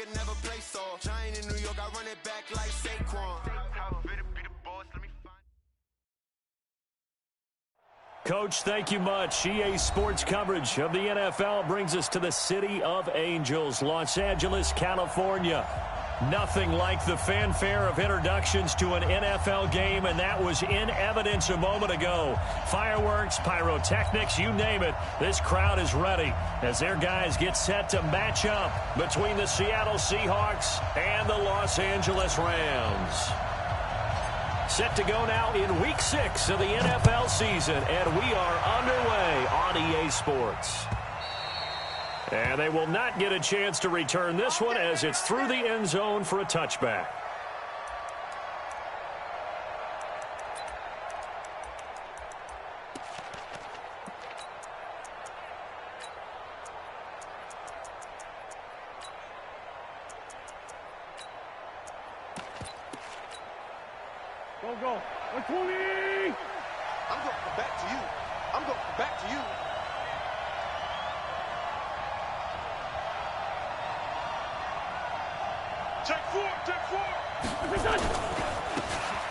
could never play soft. Giant in New York, I run it back like Saquon. Coach, thank you much. EA Sports coverage of the NFL brings us to the City of Angels, Los Angeles, California. Nothing like the fanfare of introductions to an NFL game, and that was in evidence a moment ago. Fireworks, pyrotechnics, you name it. This crowd is ready as their guys get set to match up between the Seattle Seahawks and the Los Angeles Rams. Set to go now in Week 6 of the NFL season, and we are underway on EA Sports. And they will not get a chance to return this one as it's through the end zone for a touchback. Go. 120! I'm going back to you. I'm going back to you. Check four!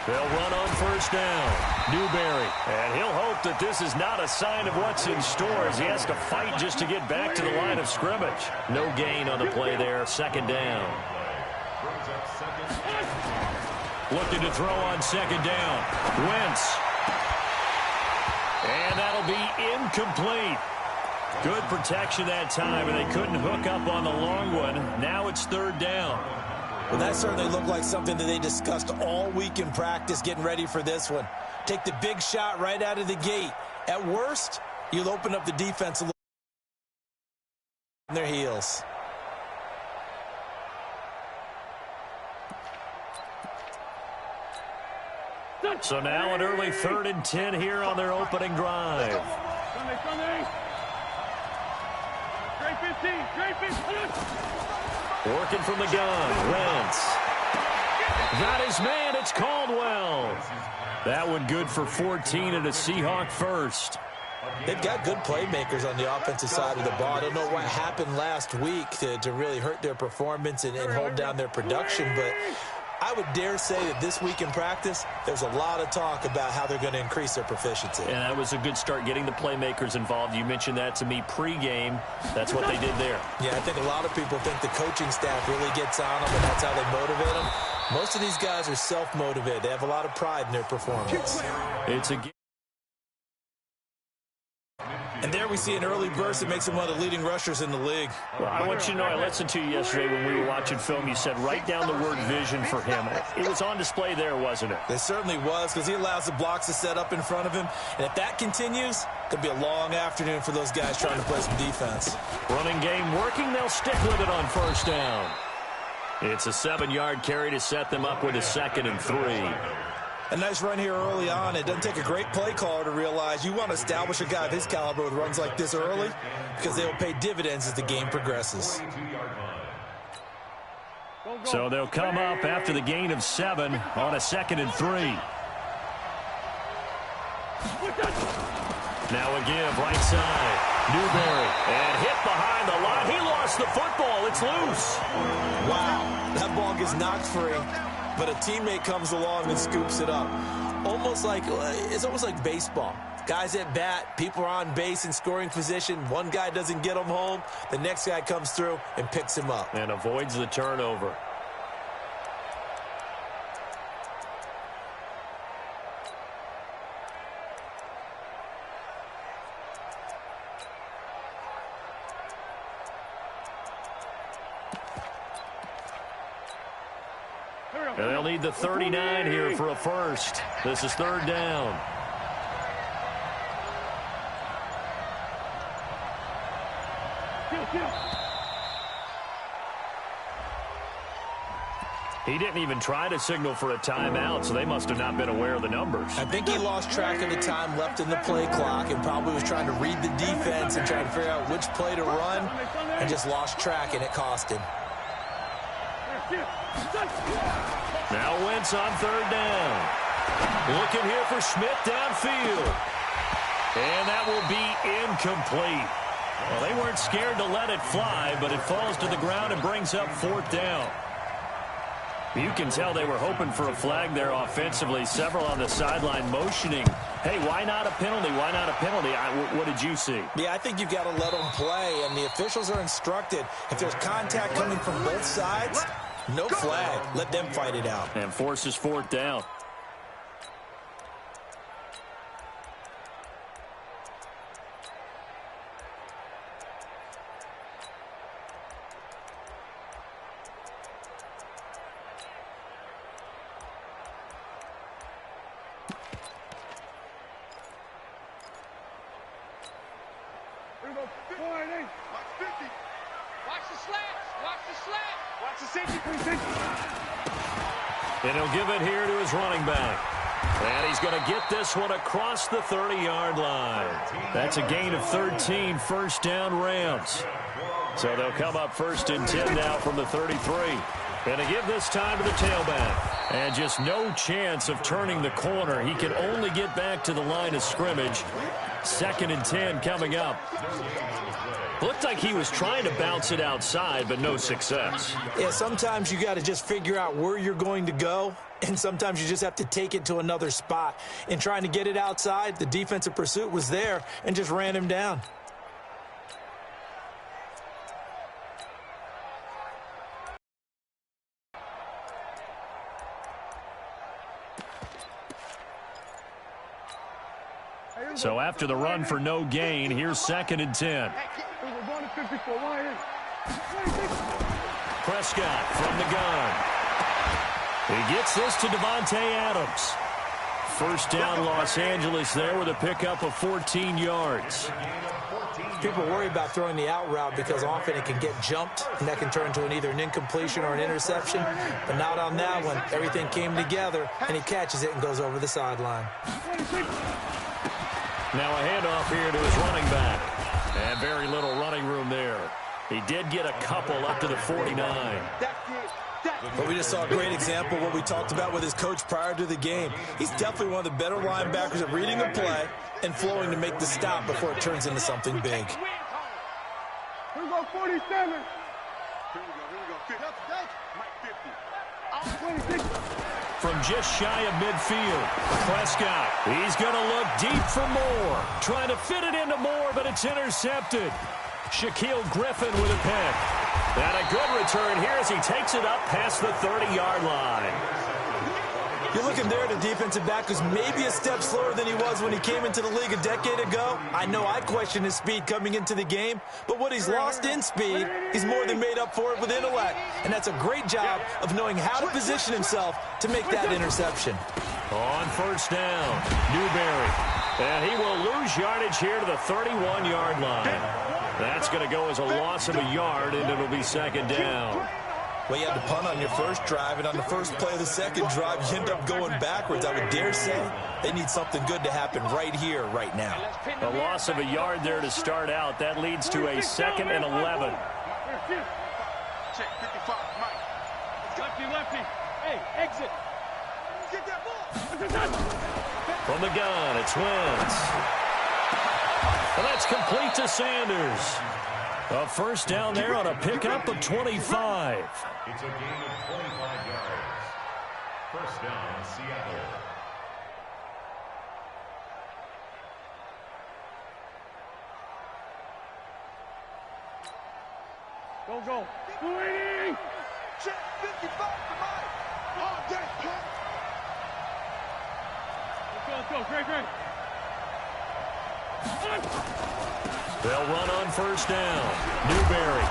They'll run on first down. Newberry. And he'll hope that this is not a sign of what's in store as he has to fight just to get back to the line of scrimmage. No gain on the play there. Second down. Looking to throw on second down. Wentz. And that'll be incomplete. Good protection that time, and they couldn't hook up on the long one. Now it's third down. Well, that certainly looked like something that they discussed all week in practice getting ready for this one. Take the big shot right out of the gate. At worst, you'll open up the defense a little on their heels. So now an early 3rd and 10 here on their opening drive. Sunday. Great 15. Working from the gun. Wentz. That is man. It's Caldwell. That one good for 14 and a Seahawk first. They've got good playmakers on the offensive side of the ball. I don't know what happened last week to really hurt their performance and hold down their production, but I would dare say that this week in practice, there's a lot of talk about how they're going to increase their proficiency. And that was a good start getting the playmakers involved. You mentioned that to me pregame. That's what they did there. Yeah, I think a lot of people think the coaching staff really gets on them, and that's how they motivate them. Most of these guys are self-motivated. They have a lot of pride in their performance. It's a And there we see an early burst that makes him one of the leading rushers in the league. Well, I want you to know, I listened to you yesterday when we were watching film. You said write down the word vision for him. It was on display there, wasn't it? It certainly was, because he allows the blocks to set up in front of him. And if that continues, it'll be a long afternoon for those guys trying to play some defense. Running game working. They'll stick with it on first down. It's a 7-yard carry to set them up with a 2nd and 3. A nice run here early on. It doesn't take a great play caller to realize you want to establish a guy of his caliber with runs like this early, because they will pay dividends as the game progresses. So they'll come up after the gain of 7 on a 2nd and 3. Now a give right side. Newberry. And hit behind the line. He lost the football. It's loose. Wow. That ball gets knocked free, but a teammate comes along and scoops it up. It's almost like baseball. Guys at bat, people are on base in scoring position. One guy doesn't get him home. The next guy comes through and picks him up. And avoids the turnover. And they'll need the 39 here for a first. This is third down. He didn't even try to signal for a timeout, so they must have not been aware of the numbers. I think he lost track of the time left in the play clock and probably was trying to read the defense and trying to figure out which play to run and just lost track, and it cost him. Now Wentz on third down. Looking here for Smith downfield. And that will be incomplete. Well, they weren't scared to let it fly, but it falls to the ground and brings up 4th down. You can tell they were hoping for a flag there offensively. Several on the sideline motioning, hey, why not a penalty? Why not a penalty? What did you see? Yeah, I think you've got to let them play, and the officials are instructed. If there's contact coming from both sides, no flag. Let them fight it out. And forces 4th down. And he'll give it here to his running back. And he's going to get this one across the 30-yard line. That's a gain of 13, 1st down Rams. So they'll come up 1st and 10 now from the 33. Going to give this time to the tailback. And just no chance of turning the corner. He can only get back to the line of scrimmage. 2nd and 10 coming up. Looked like he was trying to bounce it outside, but no success. Yeah, sometimes you got to just figure out where you're going to go, and sometimes you just have to take it to another spot. In trying to get it outside, the defensive pursuit was there and just ran him down. So after the run for no gain, here's 2nd and 10. Prescott from the gun. He gets this to Devontae Adams. 1st down Los Angeles there with a pickup of 14 yards. People worry about throwing the out route because often it can get jumped, and that can turn into either an incompletion or an interception. But not on that one. Everything came together, and he catches it and goes over the sideline. Now a handoff here to his running back. And very little running room there. He did get a couple up to the 49. But we just saw a great example of what we talked about with his coach prior to the game. He's definitely one of the better linebackers at reading a play and flowing to make the stop before it turns into something big. Here we go, 47. Here we go. Mike 50. 26. From just shy of midfield, Prescott, he's going to look deep for Moore. Trying to fit it into Moore, but it's intercepted. Shaquille Griffin with a pick. And a good return here as he takes it up past the 30-yard line. You're looking there at a defensive back who's maybe a step slower than he was when he came into the league a decade ago. I know I questioned his speed coming into the game, but what he's lost in speed, he's more than made up for it with intellect. And that's a great job of knowing how to position himself to make that interception. On 1st down, Newberry. And he will lose yardage here to the 31-yard line. That's going to go as a loss of a yard, and it'll be 2nd down. Well, you had to punt on your first drive, and on the first play of the second drive, you end up going backwards. I would dare say they need something good to happen right here, right now. A loss of a yard there to start out. That leads to a 2nd and 11. Check 55, Mike. Lefty, lefty. Hey, exit. Get that ball. From the gun, it's Wentz. And that's complete to Sanders. A 1st down there on a pickup of 25. It's a gain of 25 yards. 1st down, Seattle. Go. 280. Check 55 for Mike. All day. Let's go. Great. They'll run on 1st down. Newberry.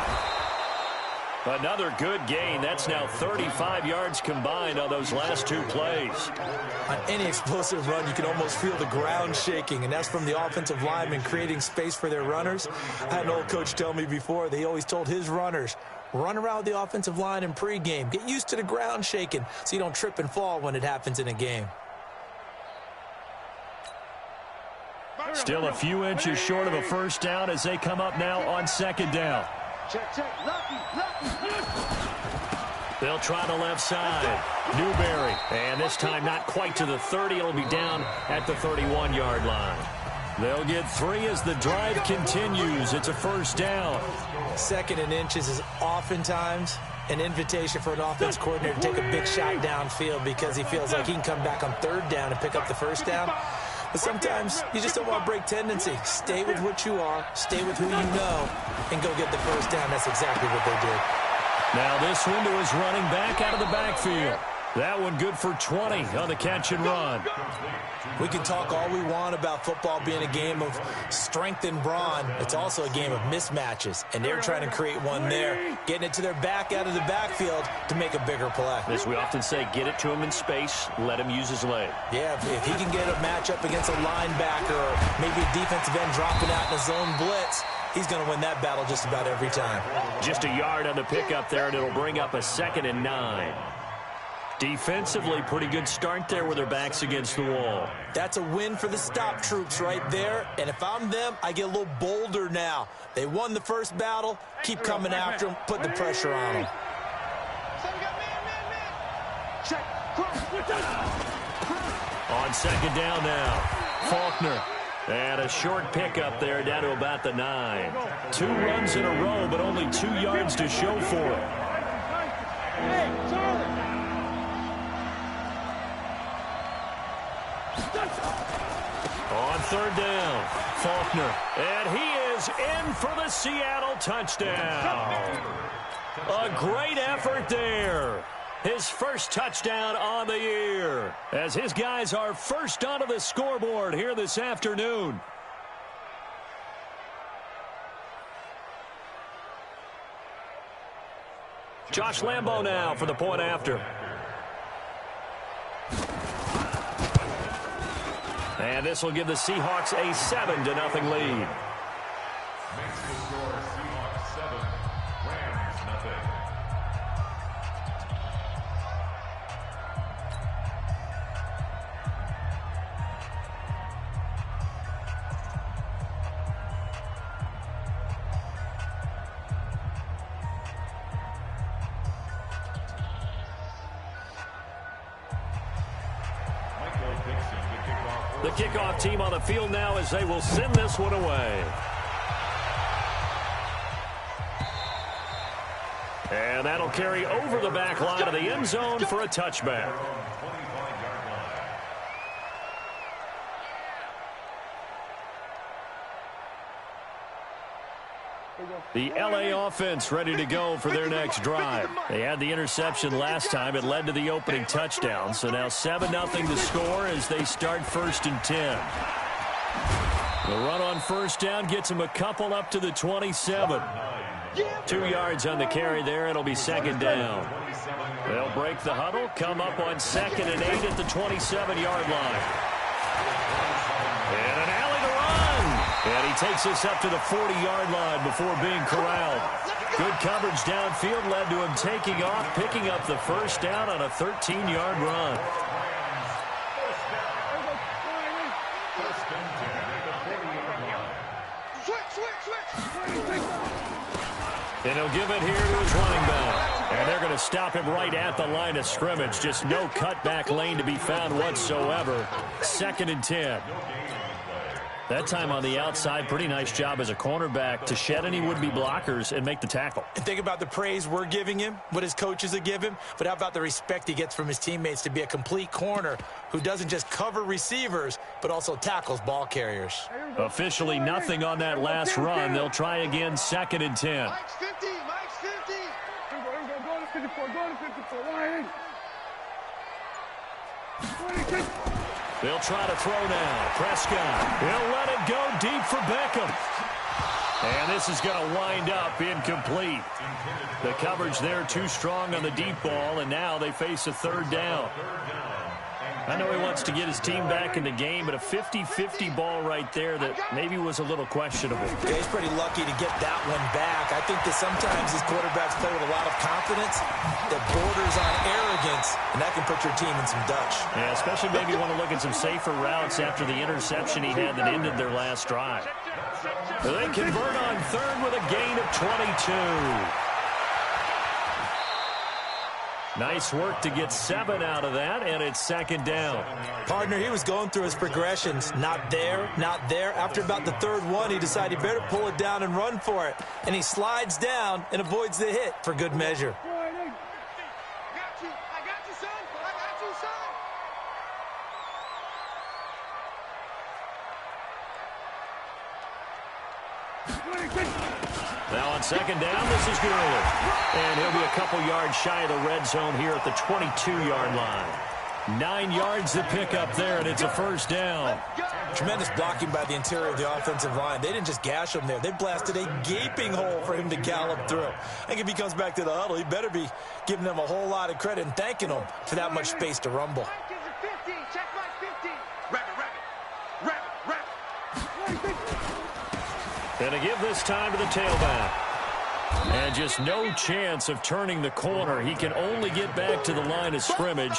Another good gain. That's now 35 yards combined on those last 2 plays. On any explosive run, you can almost feel the ground shaking, and that's from the offensive linemen creating space for their runners. I had an old coach tell me before, they always told his runners, run around the offensive line in pregame. Get used to the ground shaking so you don't trip and fall when it happens in a game. Still a few inches short of a 1st down as they come up now on 2nd down. Check. Lucky. They'll try the left side. Newberry. And this time not quite to the 30. It'll be down at the 31-yard line. They'll get 3 as the drive continues. It's a first down. 2nd and inches is oftentimes an invitation for an offense coordinator to take a big shot downfield because he feels like he can come back on 3rd down and pick up the first down. But sometimes you just don't want to break tendency. Stay with what you are, stay with who you know, and go get the first down. That's exactly what they did. Now this one to his running back out of the backfield. That one good for 20 on the catch and run. We can talk all we want about football being a game of strength and brawn. It's also a game of mismatches, and they're trying to create one there, getting it to their back out of the backfield to make a bigger play. As we often say, get it to him in space, let him use his leg. Yeah, if he can get a matchup against a linebacker or maybe a defensive end dropping out in a zone blitz, he's going to win that battle just about every time. Just a yard on the pickup there, and it'll bring up a 2nd and 9. Defensively, pretty good start there with their backs against the wall. That's a win for the stop troops right there. And if I'm them, I get a little bolder now. They won the first battle. Keep coming after them. Put the pressure on them. On 2nd down now, Faulkner. And a short pickup there down to about the 9. 2 runs in a row, but only 2 yards to show for it. Hey, Charlie! On 3rd down, Faulkner. And he is in for the Seattle touchdown. A great effort there. His first touchdown on the year, as his guys are first onto the scoreboard here this afternoon. Josh Lambo now for the point after. And this will give the Seahawks a 7-0 lead. Makes the score Seahawks 7, Rams nothing. The kickoff team on the field now as they will send this one away. And that'll carry over the back line of the end zone for a touchback. The LA offense ready to go for their next drive. They had the interception last time. It led to the opening touchdown. So now 7-0 to score as they start 1st and 10. The run on 1st down gets them a couple up to the 27. 2 yards on the carry there. It'll be 2nd down. They'll break the huddle, come up on 2nd and 8 at the 27-yard line. And an alley to run. And he takes us up to the 40-yard line before being corralled. Good coverage downfield led to him taking off, picking up the first down on a 13-yard run. And he'll give it here to his running back. And they're going to stop him right at the line of scrimmage. Just no cutback lane to be found whatsoever. 2nd and 10. That time on the outside, pretty nice job as a cornerback to shed any would-be blockers and make the tackle. And think about the praise we're giving him, what his coaches have given him, but how about the respect he gets from his teammates to be a complete corner who doesn't just cover receivers, but also tackles ball carriers. Officially nothing on that last run. They'll try again, 2nd and 10. Mike's 50, Mike's 50. Go to 54, go to 54, line. 26. They'll try to throw now. Prescott. He'll let it go deep for Beckham. And this is going to wind up incomplete. The coverage there too strong on the deep ball, and now they face a 3rd down. I know he wants to get his team back in the game, but a 50-50 ball right there that maybe was a little questionable. Yeah, he's pretty lucky to get that one back. I think that sometimes these quarterbacks play with a lot of confidence that borders on arrogance, and that can put your team in some Dutch. Yeah, especially maybe want to look at some safer routes after the interception he had that ended their last drive. They convert on 3rd with a gain of 22. Nice work to get 7 out of that, and it's second down. Partner, he was going through his progressions. Not there, not there. After about the third one, he decided he better pull it down and run for it. And he slides down and avoids the hit for good measure. Now on second down, this is Gurley. And he'll be a couple yards shy of the red zone here at the 22-yard line. 9 yards to pick up there, and it's a first down. Tremendous blocking by the interior of the offensive line. They didn't just gash him there. They blasted a gaping hole for him to gallop through. I think if he comes back to the huddle, he better be giving them a whole lot of credit and thanking them for that much space to rumble. And to give this time to the tailback. And just no chance of turning the corner. He can only get back to the line of scrimmage.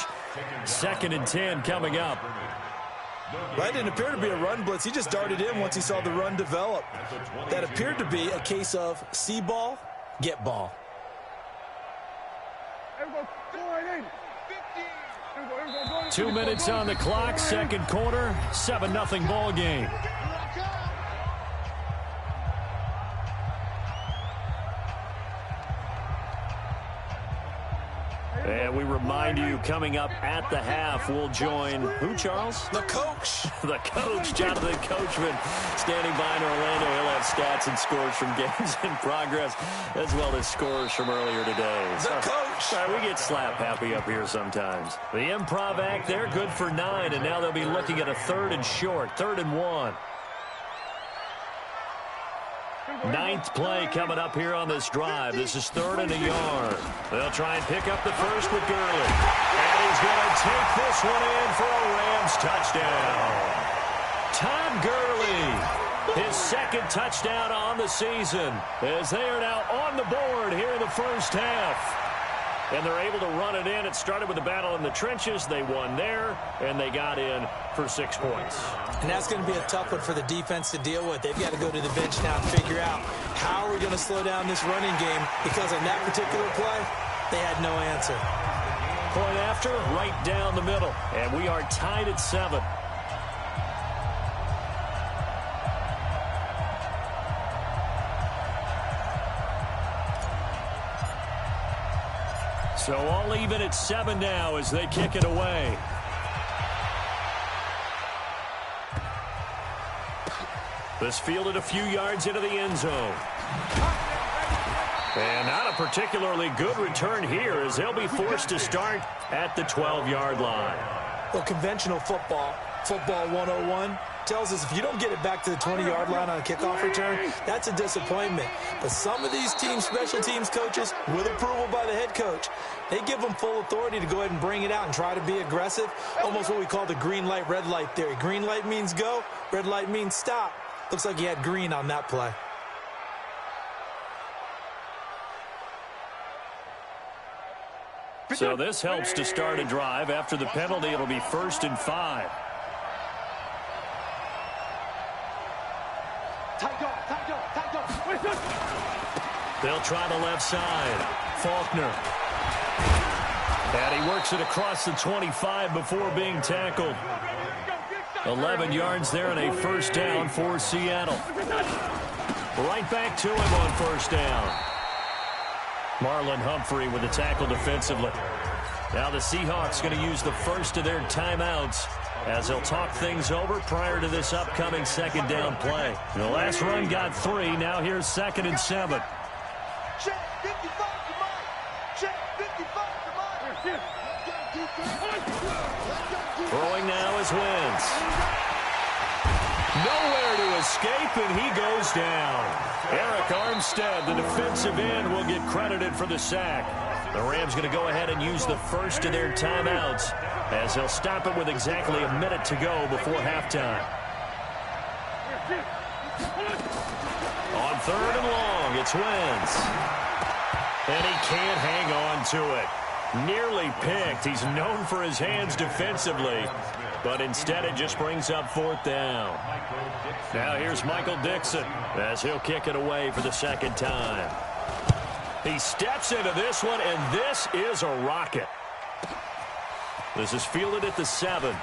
2nd and 10 coming up. That didn't appear to be a run blitz. He just darted in once he saw the run develop. That appeared to be a case of see ball, get ball. 2 minutes on the clock, second quarter, 7-0 ball game. And we remind you, coming up at the half, we'll join who, Charles? The coach. The coach, Jonathan Coachman, standing by in Orlando. He'll have stats and scores from games in progress, as well as scores from earlier today. The coach. Sorry, we get slap happy up here sometimes. The improv act there, good for 9, and now they'll be looking at a 3rd and short, 3rd and 1. 9th play coming up here on this drive. This is 3rd and a yard. They'll try and pick up the first with Gurley. And he's going to take this one in for a Rams touchdown. Todd Gurley, his 2nd touchdown on the season, as they are now on the board here in the first half. And they're able to run it in. It started with a battle in the trenches. They won there, and they got in for 6 points. And that's going to be a tough one for the defense to deal with. They've got to go to the bench now and figure out how are we going to slow down this running game, because on that particular play, they had no answer. Point after, right down the middle. And we are tied at 7. So all even at 7 now as they kick it away. This fielded a few yards into the end zone. And not a particularly good return here, as they'll be forced to start at the 12-yard line. Well, conventional football 101, tells us if you don't get it back to the 20-yard line on a kickoff return, that's a disappointment. But some of these teams, special teams coaches, with approval by the head coach, they give them full authority to go ahead and bring it out and try to be aggressive, almost what we call the green light, red light theory. Green light means go, red light means stop. Looks like he had green on that play. So this helps to start a drive. After the penalty, it'll be 1st and 5. They'll try the left side. Faulkner. And he works it across the 25 before being tackled. 11 yards there and a first down for Seattle. Right back to him on first down. Marlon Humphrey with the tackle defensively. Now the Seahawks going to use the first of their timeouts as they'll talk things over prior to this upcoming 2nd down play. The last run got 3. Now here's 2nd and 7. Throwing now is Wentz. Nowhere to escape, and he goes down. Eric Armstead, the defensive end, will get credited for the sack. The Rams going to go ahead and use the first of their timeouts as they'll stop it with exactly a minute to go before halftime. On 3rd and long, it's Wentz. And he can't hang on to it. Nearly picked. He's known for his hands defensively, but instead it just brings up 4th down. Now here's Michael Dixon as he'll kick it away for the 2nd time. He steps into this one, and this is a rocket. This is fielded at the 7.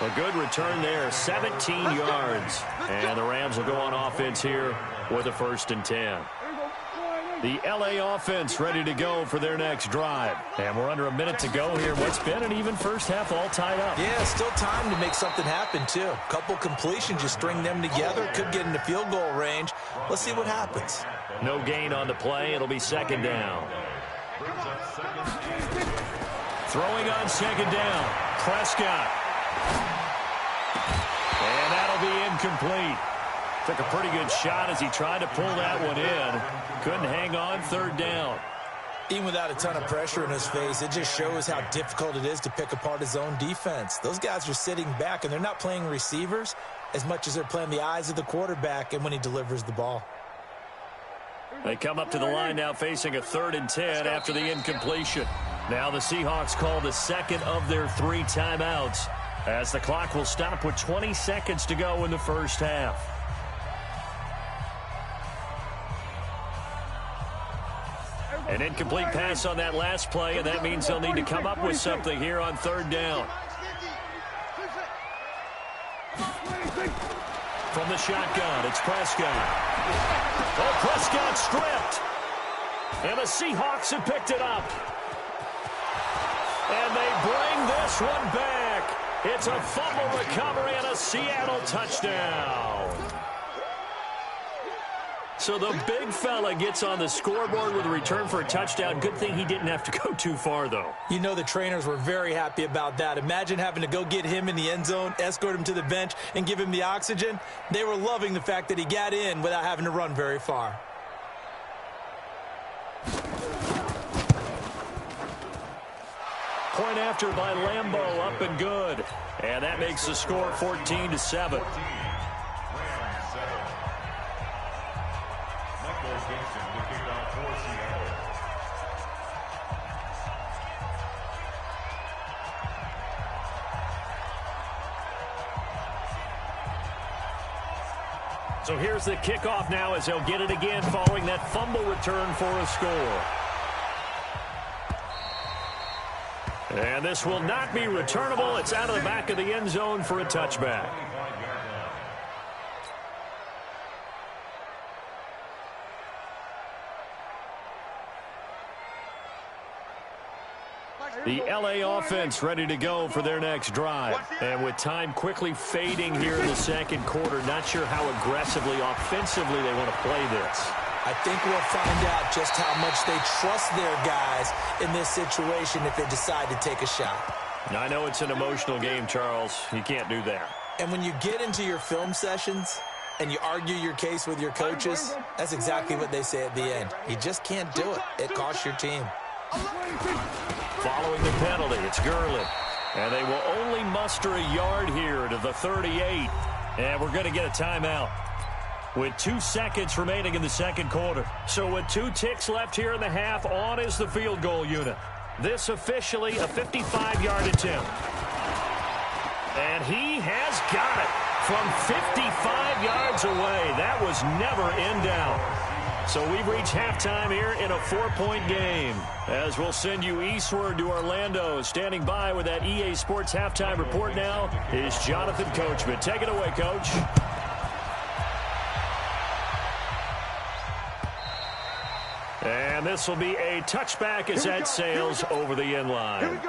A good return there, 17 yards. And the Rams will go on offense here with a 1st and 10. The LA offense ready to go for their next drive. And we're under a minute to go here. What's been an even first half all tied up. Yeah, still time to make something happen, too. A couple completions, you string them together. Could get into field goal range. Let's see what happens. No gain on the play. It'll be 2nd down. Throwing on 2nd down. Prescott. And that'll be incomplete. Took a pretty good shot as he tried to pull that one in. Couldn't hang on, 3rd down. Even without a ton of pressure in his face, it just shows how difficult it is to pick apart his own defense. Those guys are sitting back, and they're not playing receivers as much as they're playing the eyes of the quarterback and when he delivers the ball. They come up to the line now facing a 3rd and 10 after the incompletion. Now the Seahawks call the 2nd of their 3 timeouts as the clock will stop with 20 seconds to go in the first half. An incomplete pass on that last play, and that means they'll need to come up with something here on 3rd down. From the shotgun, it's Prescott. Oh, Prescott stripped. And the Seahawks have picked it up. And they bring this one back. It's a fumble recovery and a Seattle touchdown. So the big fella gets on the scoreboard with a return for a touchdown. Good thing he didn't have to go too far, though. You know the trainers were very happy about that. Imagine having to go get him in the end zone, escort him to the bench, and give him the oxygen. They were loving the fact that he got in without having to run very far. Point after by Lambeau, up and good. And that makes the score 14-7. So here's the kickoff now as they'll get it again following that fumble return for a score. And this will not be returnable. It's out of the back of the end zone for a touchback. The LA offense ready to go for their next drive. And with time quickly fading here in the 2nd quarter, not sure how aggressively, offensively they want to play this. I think we'll find out just how much they trust their guys in this situation if they decide to take a shot. I know it's an emotional game, Charles. You can't do that. And when you get into your film sessions and you argue your case with your coaches, that's exactly what they say at the end. You just can't do it. It costs your team. Following the penalty, it's Gurley. And they will only muster a yard here to the 38. And we're going to get a timeout with 2 seconds remaining in the 2nd quarter. So with 2 ticks left here in the half, on is the field goal unit. This officially a 55-yard attempt. And he has got it from 55 yards away. That was never in doubt. So we've reached halftime here in a 4-point game. As we'll send you eastward to Orlando. Standing by with that EA Sports halftime report now is Jonathan Coachman. Take it away, Coach. And this will be a touchback as that sails over the end line.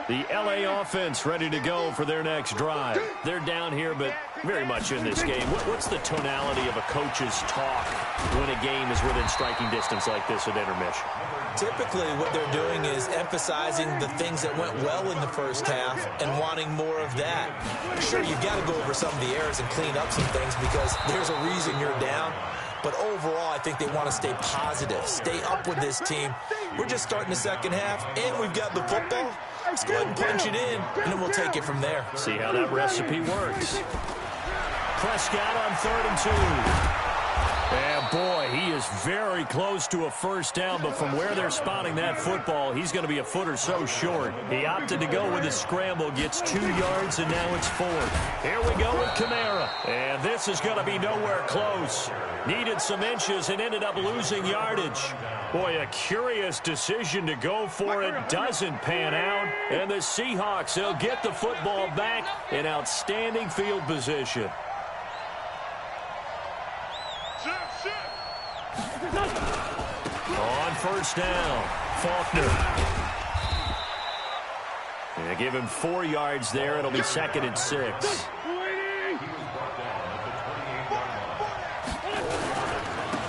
The LA offense ready to go for their next drive. They're down here, but very much in this game. What's the tonality of a coach's talk when a game is within striking distance like this at intermission? Typically, what they're doing is emphasizing the things that went well in the first half and wanting more of that. Sure, you've got to go over some of the errors and clean up some things because there's a reason you're down. But overall, I think they want to stay positive, stay up with this team. We're just starting the 2nd half, and we've got the football. Let's go ahead and punch it in, and then we'll take it from there. See how that recipe works. Prescott on 3rd and 2. And boy, he is very close to a first down, but from where they're spotting that football, he's going to be a foot or so short. He opted to go with a scramble, gets 2 yards, and now it's 4. Here we go with Kamara. And this is going to be nowhere close. Needed some inches and ended up losing yardage. Boy, a curious decision to go for it. Doesn't pan out. And the Seahawks, they'll get the football back in outstanding field position. On first down, Faulkner. They give him 4 yards there. It'll be 2nd and 6.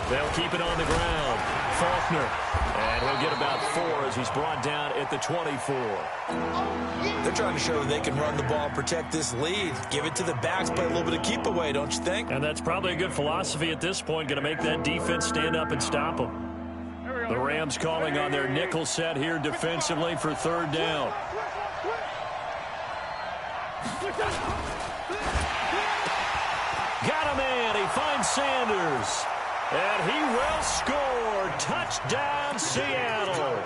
They'll keep it on the ground. Faulkner. And he'll get about 4 as he's brought down at the 24. They're trying to show they can run the ball, protect this lead. Give it to the backs, play a little bit of keep away, don't you think? And that's probably a good philosophy at this point. Going to make that defense stand up and stop them. The Rams calling on their nickel set here defensively for 3rd down. Got a man. He finds Sanders. And he will score. Touchdown, Seattle.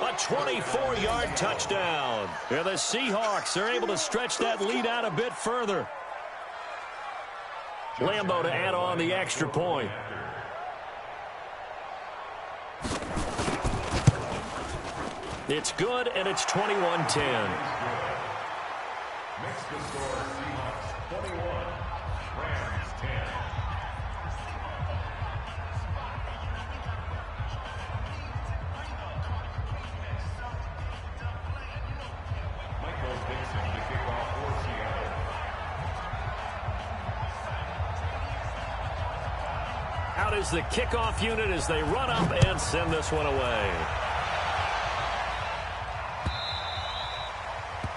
A 24-yard touchdown. And the Seahawks are able to stretch that lead out a bit further. Lambeau to add on the extra point. It's good, and it's 21-10. Makes the score Seahawks 21, Rams 10. Michael Dixon to kick off for Seattle. Out is the kickoff unit as they run up and send this one away.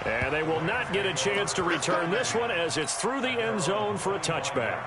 And they will not get a chance to return this one as it's through the end zone for a touchback.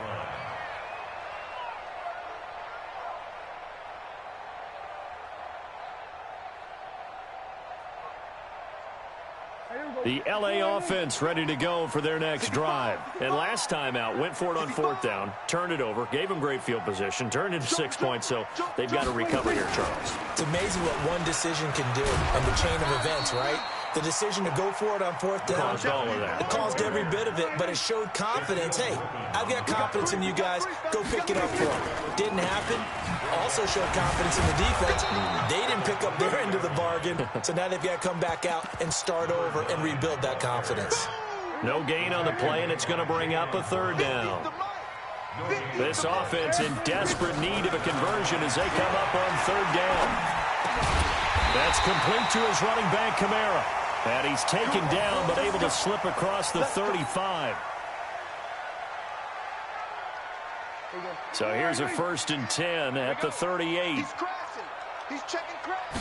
The LA offense ready to go for their next drive. And last time out, went for it on 4th down, turned it over, gave them great field position, turned into 6 points, so they've got to recover here, Charles. It's amazing what one decision can do in the chain of events, right? The decision to go for it on 4th down. Caused all of that. It caused every bit of it, but it showed confidence. Hey, I've got confidence in you guys. Go pick it up for them. Didn't happen. Also showed confidence in the defense. They didn't pick up their end of the bargain, so now they've got to come back out and start over and rebuild that confidence. No gain on the play, and it's going to bring up a 3rd down. This offense in desperate need of a conversion as they come up on 3rd down. That's complete to his running back, Kamara. And he's taken down, but able to slip across the 35. So here's a 1st and 10 at the 38. He's checking crash.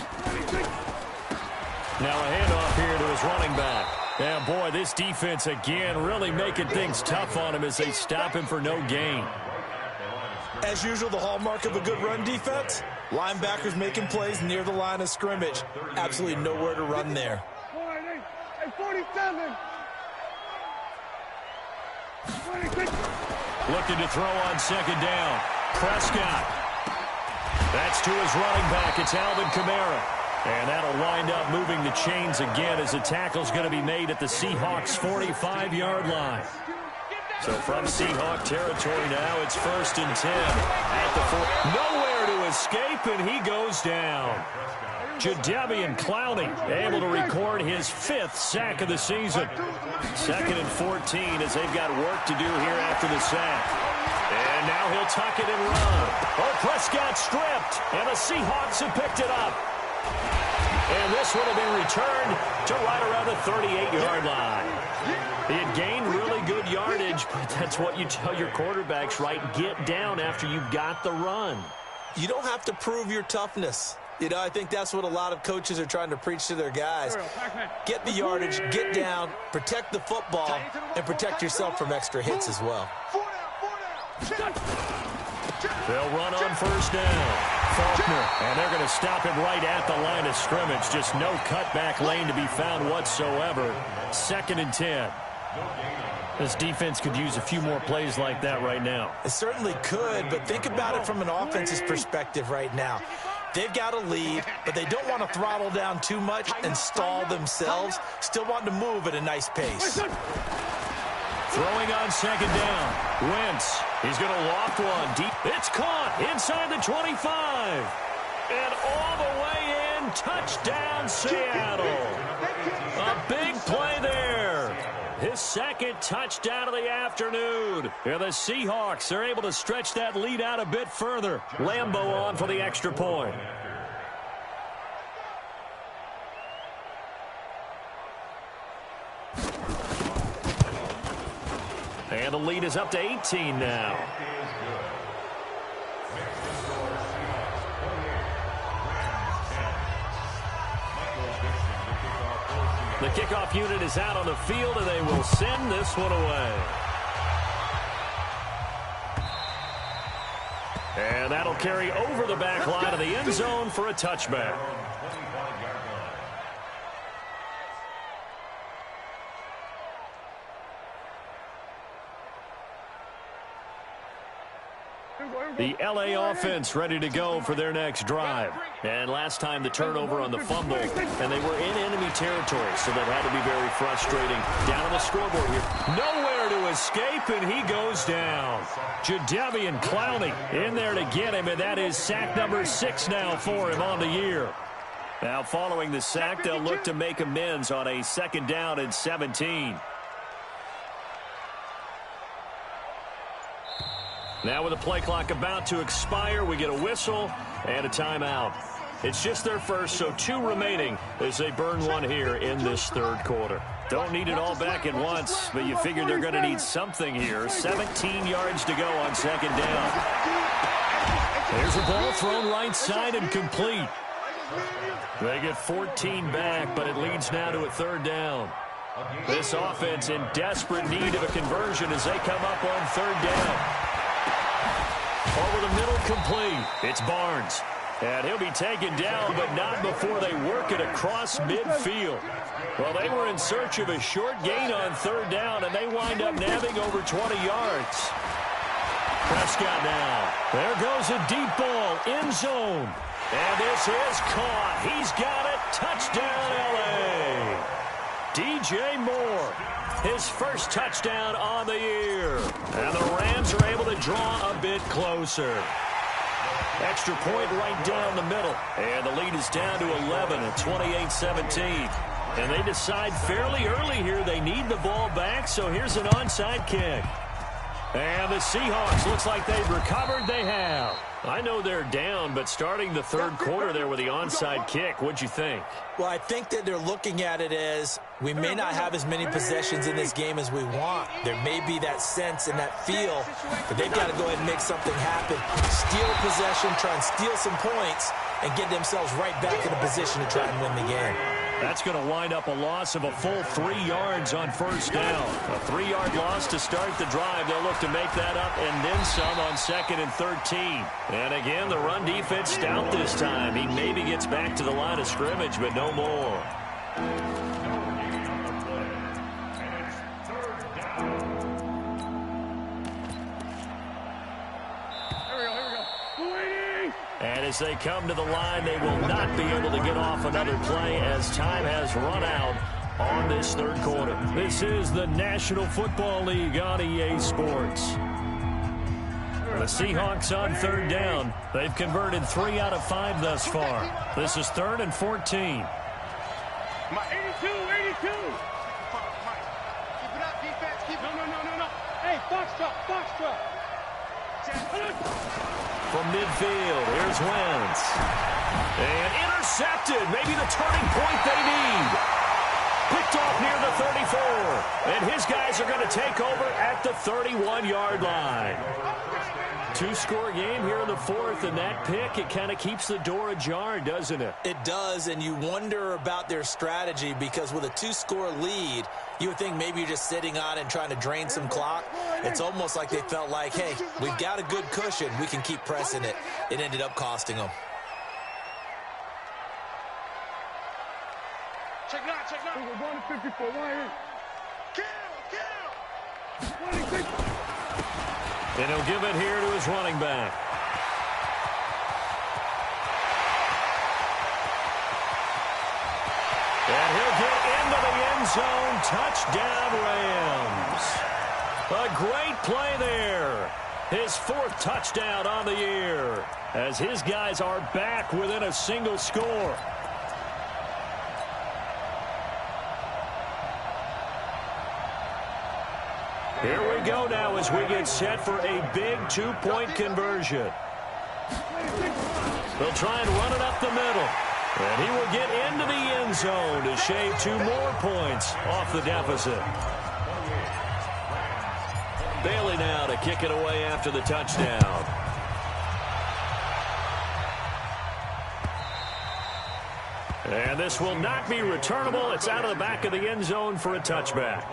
Now a handoff here to his running back. And boy, this defense again really making things tough on him as they stop him for no gain. As usual, the hallmark of a good run defense, linebackers making plays near the line of scrimmage. Absolutely nowhere to run there. 47. 26. Looking to throw on 2nd down. Prescott. That's to his running back. It's Alvin Kamara. And that'll wind up moving the chains again as the tackle's going to be made at the Seahawks' 45-yard line. So from Seahawk territory now, it's 1st and 10 at the 4. Nowhere to escape, and he goes down. Jadeveon Clowney able to record his 5th sack of the season. 2nd and 14 as they've got work to do here after the sack. And now he'll tuck it and run. Oh, Prescott stripped, and the Seahawks have picked it up. And this one will be returned to right around the 38-yard line. He had gained really good yardage, but that's what you tell your quarterbacks, right? Get down after you've got the run. You don't have to prove your toughness. You know, I think that's what a lot of coaches are trying to preach to their guys. Get the yardage, get down, protect the football, and protect yourself from extra hits as well. They'll run on 1st down. Faulkner, and they're going to stop him right at the line of scrimmage. Just no cutback lane to be found whatsoever. 2nd and 10. This defense could use a few more plays like that right now. It certainly could, but think about it from an offense's perspective right now. They've got a lead, but they don't want to throttle down too much and stall themselves. Still want to move at a nice pace. Throwing on second down. Wentz. He's going to loft one deep. It's caught inside the 25. And all the way in. Touchdown, Seattle. A big play there. His second touchdown of the afternoon. And the Seahawks are able to stretch that lead out a bit further. Lambeau on for the extra point. And the lead is up to 18 now. The kickoff unit is out on the field, and they will send this one away. And that'll carry over the back line of the end zone for a touchback. The L.A. offense ready to go for their next drive. And last time the turnover on the fumble, and they were in enemy territory, so that had to be very frustrating. Down on the scoreboard here. Nowhere to escape, and he goes down. Jadeveon Clowney in there to get him, and that is sack number 6 now for him on the year. Now following the sack, they'll look to make amends on a 2nd down and 17. Now with the play clock about to expire, we get a whistle and a timeout. It's just their first, so 2 remaining as they burn one here in this 3rd quarter. Don't need it all back at once, but you figure they're going to need something here. 17 yards to go on 2nd down. There's a ball thrown right side and complete. They get 14 back, but it leads now to a 3rd down. This offense in desperate need of a conversion as they come up on 3rd down. Over the middle, complete. It's Barnes. And he'll be taken down, but not before they work it across midfield. Well, they were in search of a short gain on 3rd down, and they wind up nabbing over 20 yards. Prescott now. There goes a deep ball, end zone. And this is caught. He's got it. Touchdown, L.A. DJ Moore. His first touchdown on the year. And the Rams are able to draw a bit closer. Extra point right down the middle. And the lead is down to 11 at 28-17. And they decide fairly early here they need the ball back, so here's an onside kick. And the Seahawks, looks like they've recovered. They have. I know they're down, but starting the 3rd quarter there with the onside kick, what'd you think? Well, I think that they're looking at it as we may not have as many possessions in this game as we want. There may be that sense and that feel, but they've got to go ahead and make something happen. Steal a possession, try and steal some points, and get themselves right back in a position to try and win the game. That's going to wind up a loss of a full 3 yards on 1st down. A 3-yard loss to start the drive. They'll look to make that up and then some on 2nd and 13. And again, the run defense stout this time. He maybe gets back to the line of scrimmage, but no more. And as they come to the line, they will not be able to get off another play as time has run out on this 3rd quarter. This is the National Football League on EA Sports. The Seahawks on 3rd down. They've converted 3 out of 5 thus far. This is 3rd and 14. 82, 82. Keep it up, defense. Keep it. No. Hey, foxtrot. From midfield, here's Wentz. And intercepted. Maybe the turning point they need. Picked off near the 34. And his guys are going to take over at the 31-yard line. 2-score game here in the 4th, and that pick, it kind of keeps the door ajar, doesn't it? It does, and you wonder about their strategy because with a 2-score lead, you would think maybe you're just sitting on it and trying to drain some clock. It's almost like they felt like, hey, we've got a good cushion. We can keep pressing it. It ended up costing them. Check now. We're going to 54. Kill. And he'll give it here to his running back. And he'll get into the end zone. Touchdown, Rams. A great play there. His 4th touchdown on the year as his guys are back within a single score. Here we go now as we get set for a big 2-point conversion. They'll try and run it up the middle. And he will get into the end zone to shave 2 more points off the deficit. Bailey now to kick it away after the touchdown. And this will not be returnable. It's out of the back of the end zone for a touchback.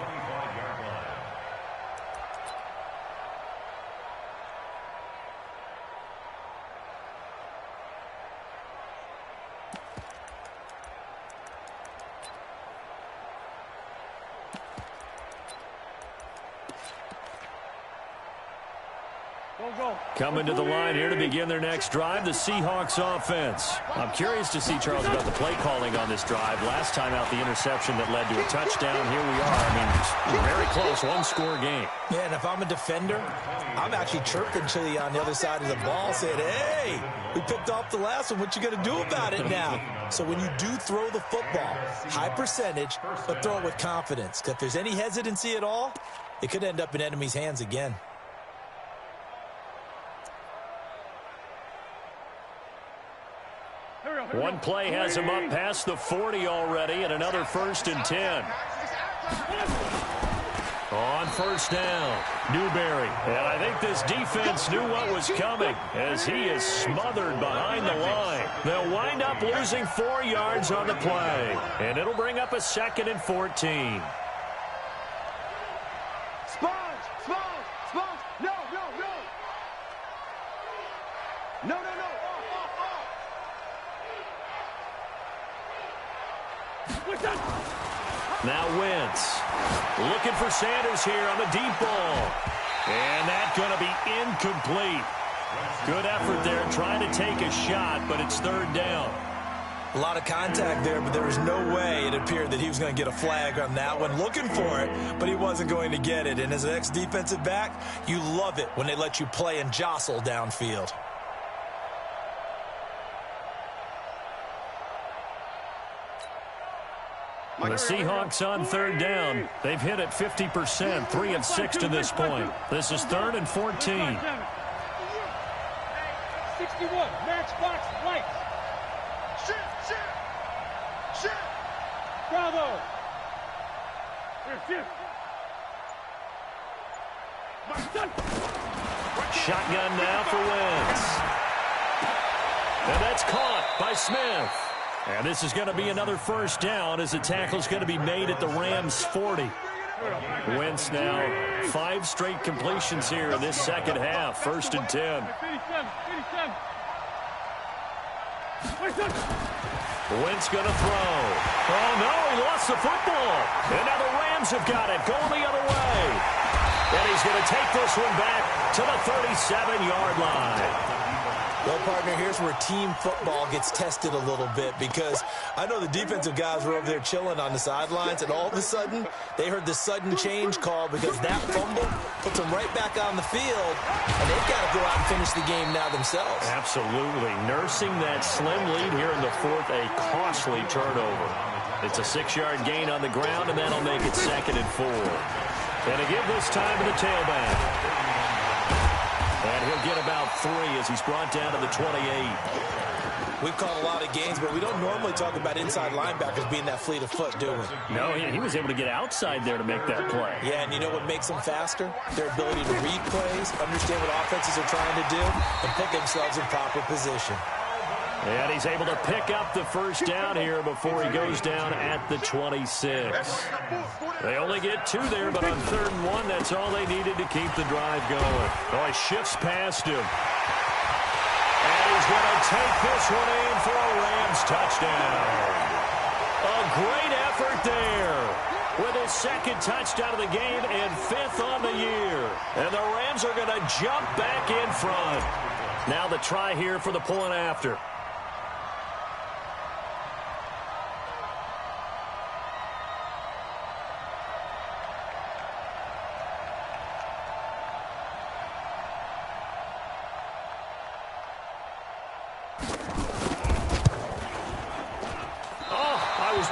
Coming to the line here to begin their next drive, the Seahawks offense. I'm curious to see, Charles, about the play calling on this drive. Last time out, the interception that led to a touchdown. Here we are. I mean, very close, 1-score game. Yeah, and if I'm a defender, I'm actually chirping to you on the other side of the ball, saying, hey, we picked off the last one. What you going to do about it now? So when you do throw the football, high percentage, but throw it with confidence. Because if there's any hesitancy at all, it could end up in enemy's hands again. One play has him up past the 40 already, and another 1st and 10. On 1st down, Newberry. And I think this defense knew what was coming as he is smothered behind the line. They'll wind up losing 4 yards on the play, and it'll bring up a 2nd and 14. Now Wentz looking for Sanders here on the deep ball. And that's going to be incomplete. Good effort there trying to take a shot, but it's 3rd down. A lot of contact there, but there was no way it appeared that he was going to get a flag on that one. Looking for it, but he wasn't going to get it. And as an ex-defensive back, you love it when they let you play and jostle downfield. The Seahawks on 3rd down. They've hit it 50%, 3 of 6 to this point. This is 3rd and 14. 61, matchbox right. Shit. Bravo. Shotgun now for Wentz. And that's caught by Smith. And this is going to be another 1st down as the tackle's going to be made at the Rams' 40. Wentz now 5 straight completions here in this 2nd half. 1st and 10. Wentz going to throw. Oh, no, he lost the football. And now the Rams have got it, going the other way. And he's going to take this one back to the 37-yard line. Well, partner, here's where team football gets tested a little bit because I know the defensive guys were over there chilling on the sidelines, and all of a sudden, they heard the sudden change call because that fumble puts them right back on the field, and they've got to go out and finish the game now themselves. Absolutely. Nursing that slim lead here in the 4th, a costly turnover. It's a 6-yard gain on the ground, and that'll make it 2nd and 4. And to give this time to the tailback. And he'll get about 3 as he's brought down to the 28. We've caught a lot of games, but we don't normally talk about inside linebackers being that fleet of foot, do we? No, he was able to get outside there to make that play. Yeah, and you know what makes them faster? Their ability to read plays, understand what offenses are trying to do, and put themselves in proper position. And he's able to pick up the 1st down here before he goes down at the 26. They only get 2 there, but on 3rd and 1, that's all they needed to keep the drive going. Oh, he shifts past him. And he's going to take this one in for a Rams touchdown. A great effort there. with his second touchdown of the game and 5th on the year. And the Rams are going to jump back in front. Now the try here for the point after.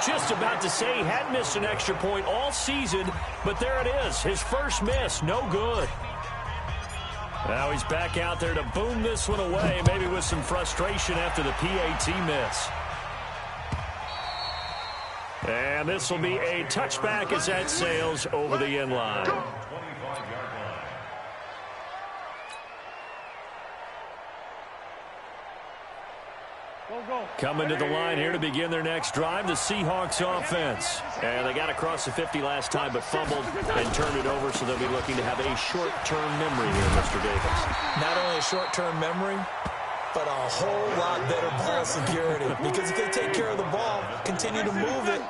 Just about to say he hadn't missed an extra point all season, but there it is. His first miss, no good. Now he's back out there to boom this one away, maybe with some frustration after the PAT miss. And this will be a touchback as that sails over the end line. Coming to the line here to begin their next drive, the Seahawks offense. And they got across the 50 last time, but fumbled and turned it over, so they'll be looking to have a short-term memory here, Mr. Davis. Not only a short-term memory, but a whole lot better ball security. Because if they take care of the ball, continue to move it,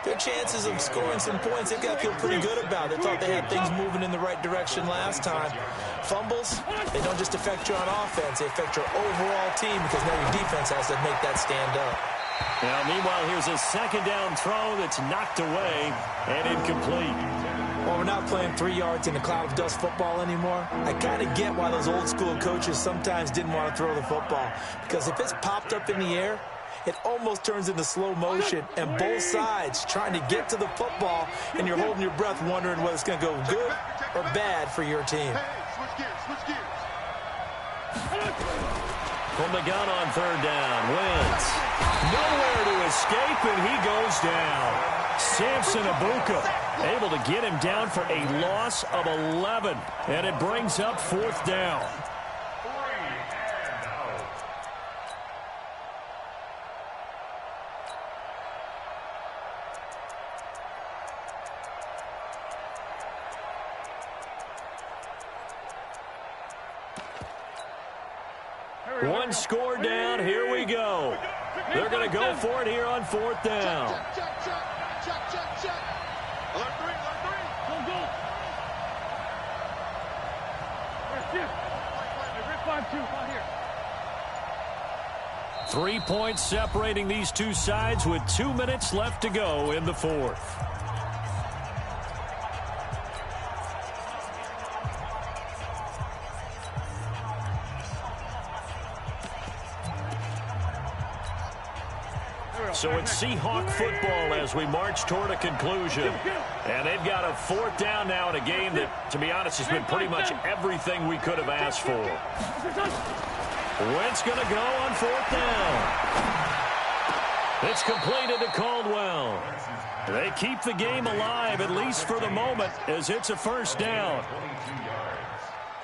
their chances of scoring some points, they've got to feel pretty good about. They thought they had things moving in the right direction last time. Fumbles, they don't just affect you on offense, they affect your overall team because now your defense has to make that stand up. Now, meanwhile, here's a second down throw that's knocked away and incomplete. Well, we're not playing 3 yards in a cloud of dust football anymore. I kind of get why those old school coaches sometimes didn't want to throw the football. Because if it's popped up in the air, it almost turns into slow motion, and both sides trying to get to the football, and you're holding your breath wondering whether it's going to go good or bad for your team. From the gun on third down, Wentz. Nowhere to escape, and he goes down. Samson Abuka able to get him down for a loss of 11, and it brings up 4th down. One score down. Here we go. They're going to go for it here on 4th down. Alert 3. Go. 3 points separating these two sides with 2 minutes left to go in the 4th. So it's Seahawk football as we march toward a conclusion. And they've got a 4th down now in a game that, to be honest, has been pretty much everything we could have asked for. Wentz going to go on 4th down. It's completed to Caldwell. They keep the game alive, at least for the moment, as it's a 1st down.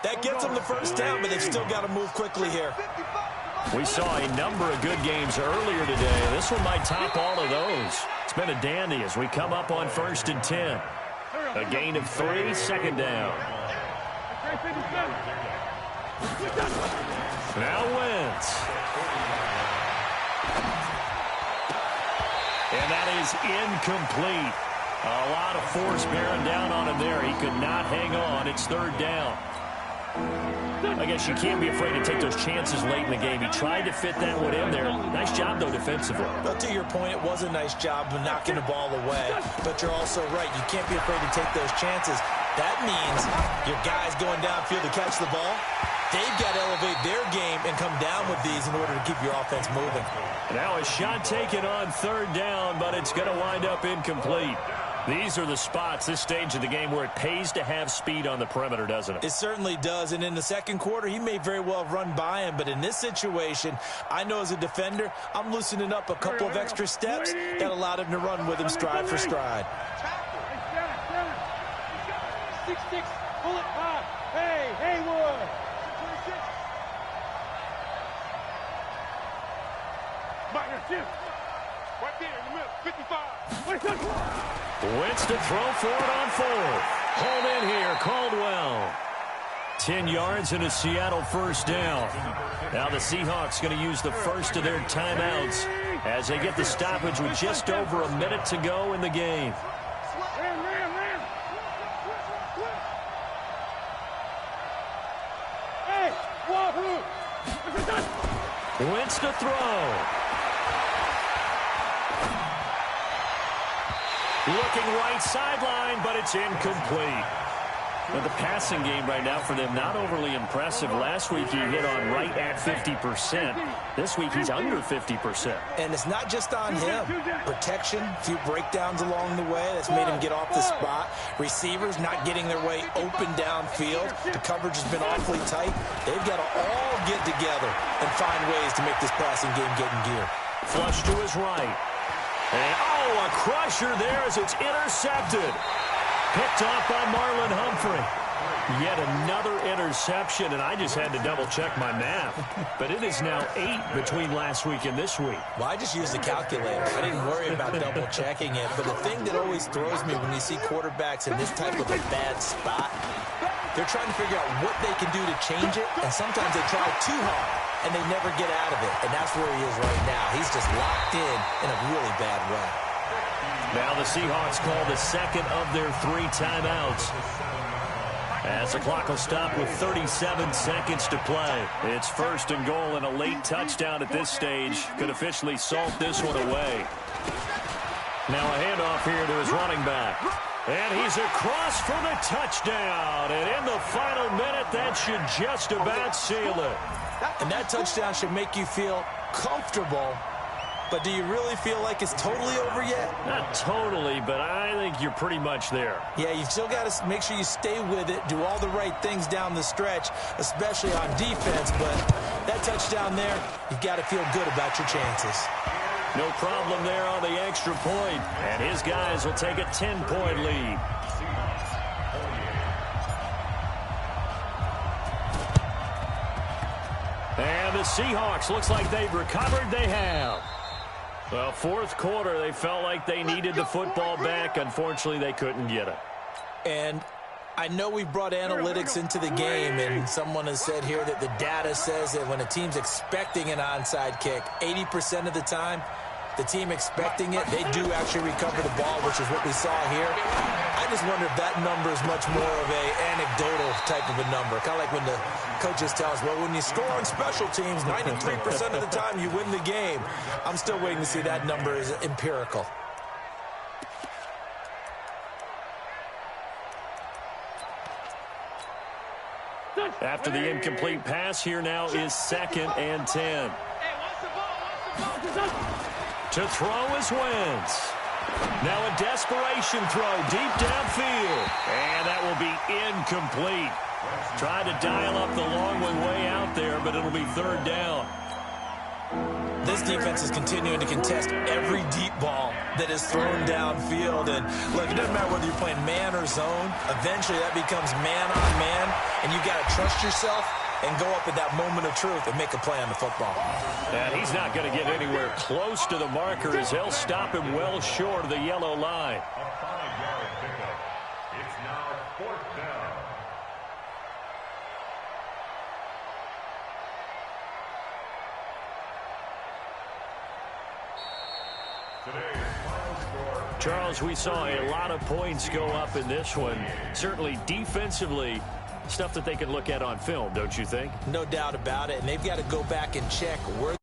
That gets them the 1st down, but they've still got to move quickly here. We saw a number of good games earlier today. This one might top all of those. It's been a dandy as we come up on 1st and 10. A gain of 3, 2nd down. Now Wentz. And that is incomplete. A lot of force bearing down on him there. He could not hang on. It's 3rd down. I guess you can't be afraid to take those chances late in the game. He tried to fit that one in there. Nice job, though, defensively. Well, to your point, it was a nice job of knocking the ball away. But you're also right. You can't be afraid to take those chances. That means your guys going downfield to catch the ball, they've got to elevate their game and come down with these in order to keep your offense moving. Now a shot taken on 3rd down, but it's going to wind up incomplete. These are the spots, this stage of the game, where it pays to have speed on the perimeter, doesn't it? It certainly does, and in the second quarter, he may very well have run by him, but in this situation, I know as a defender, I'm loosening up a couple of extra steps that allowed him to run with him stride for stride. 6-6, pull it back. Hey, Haywood. 26. Back here, right there in the middle, 55. Wentz to throw for it on 4th. Hold in here, Caldwell. 10 yards and a Seattle 1st down. Now the Seahawks going to use the first of their timeouts as they get the stoppage with just over a minute to go in the game. Wentz to throw. Looking right sideline, but it's incomplete. But the passing game right now for them, not overly impressive. Last week he hit on right at 50%. This week he's under 50%. And it's not just on him. Protection, a few breakdowns along the way. That's made him get off the spot. Receivers not getting their way open downfield. The coverage has been awfully tight. They've got to all get together and find ways to make this passing game get in gear. Flush to his right. And, a crusher there as it's intercepted. Picked off by Marlon Humphrey. Yet another interception, and I just had to double-check my math. But it is now 8 between last week and this week. Well, I just used the calculator. I didn't worry about double-checking it. But the thing that always throws me when you see quarterbacks in this type of a bad spot, they're trying to figure out what they can do to change it, and sometimes they try too hard, and they never get out of it. And that's where he is right now. He's just locked in a really bad way. Now the Seahawks call the second of their 3 timeouts. As the clock will stop with 37 seconds to play. It's 1st and goal, and a late touchdown at this stage could officially salt this one away. Now a handoff here to his running back. And he's across for the touchdown. And in the final minute, that should just about seal it. And that touchdown should make you feel comfortable. But do you really feel like it's totally over yet? Not totally, but I think you're pretty much there. Yeah, you still got to make sure you stay with it, do all the right things down the stretch, especially on defense. But that touchdown there, you've got to feel good about your chances. No problem there on the extra point. And his guys will take a 10-point lead. And the Seahawks, looks like they've recovered. They have. Well, 4th quarter, they felt like they needed the football back. Unfortunately, they couldn't get it. And I know we brought analytics into the game, and someone has said here that the data says that when a team's expecting an onside kick, 80% of the time, the team expecting it, they do actually recover the ball, which is what we saw here. I just wonder if that number is much more of a anecdotal type of a number. Kind of like when the coaches tell us, well, when you score on special teams, 93% of the time you win the game. I'm still waiting to see that number is empirical. After the incomplete pass, here now is 2nd and 10. To throw is Wentz. Now a desperation throw deep downfield. And that will be incomplete. Tried to dial up the long way out there, but it'll be 3rd down. This defense is continuing to contest every deep ball that is thrown downfield. And look, it doesn't matter whether you're playing man or zone. Eventually that becomes man on man, and you got to trust yourself and go up at that moment of truth and make a play on the football. And he's not going to get anywhere close to the marker as they'll stop him well short of the yellow line. A 5-yard pickup. It's now 4th down. Charles, we saw a lot of points go up in this one. Certainly defensively, stuff that they can look at on film, don't you think? No doubt about it. And they've got to go back and check where